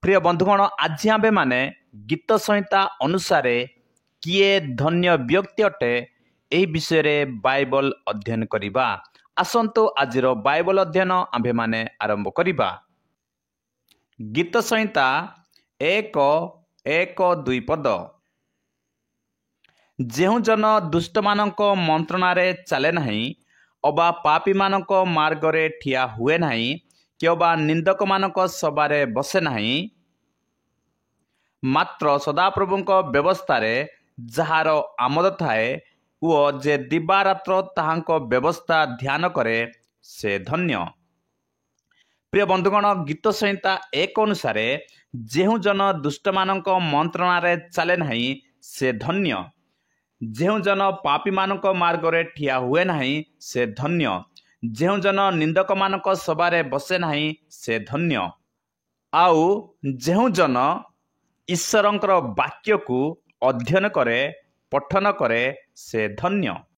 प्रिय बंधुगण आज आमे माने गीत संहिता अनुसार किए धन्य व्यक्ति अटे एही विषय रे बाइबल अध्ययन करिबा। आसंतो आजिर बाइबल अध्ययन आम्भे माने आरंभ करिबा। गीत संहिता 1:1-2 पद। जेहु जन दुष्ट मानक मंत्रणारे चले नहीं अबा पापी मानक मार्गरे ठिया हुए नहीं कि अबा निंदक मानक सबारे बसे नहीं, मात्र सदाप्रभुंक व्यवस्थारे जहार आमद थाए वो जे दिवारात्र ताहांक व्यवस्था ध्यान करे से धन्य। प्रिय बंधुगण गीत संहिता 1 अनुसार जेहु जन दुष्ट मानक मंत्रणारे चले नहीं से धन्य, जेहु जन पापी मानक मार्गरे ठिया हुए नहीं से धन्य, जेहु जन निंदक मानक सबारे बसे नहीं से धन्य, आउ जेहु जन ईश्वरंकर वाक्य को अध्ययन करे पठन करे से धन्य।